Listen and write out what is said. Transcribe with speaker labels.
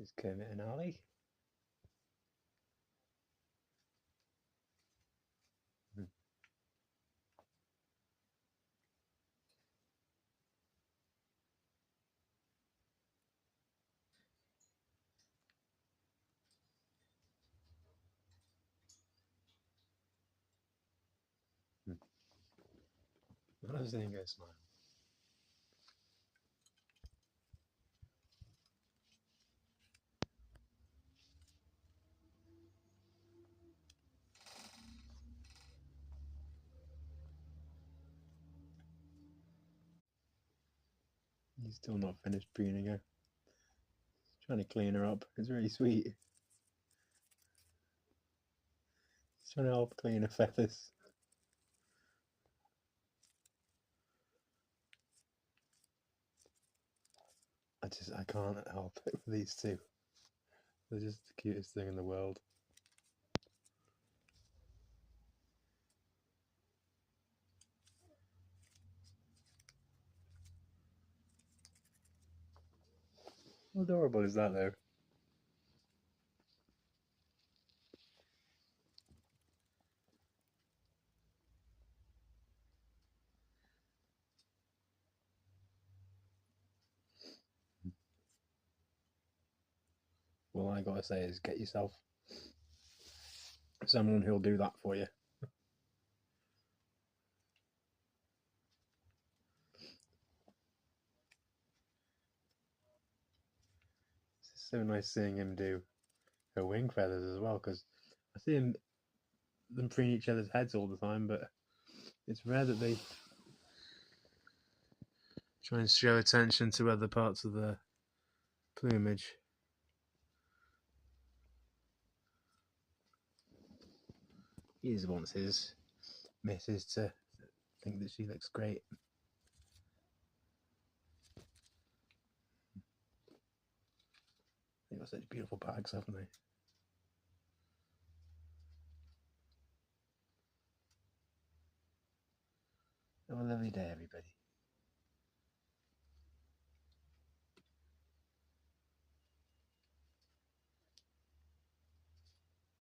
Speaker 1: This is Kermit and Ollie. What else didn't go smile? He's still not finished preening her. He's trying to clean her up. It's really sweet. He's trying to help clean her feathers. I can't help it with these two. They're just the cutest thing in the world. How adorable is that though? All I gotta say is get yourself someone who'll do that for you. It's so nice seeing him do her wing feathers as well, because I see them preen each other's heads all the time, but it's rare that they try and show attention to other parts of the plumage. He just wants his missus to think that she looks great. They've got such beautiful bags, haven't they? Have a lovely day, everybody.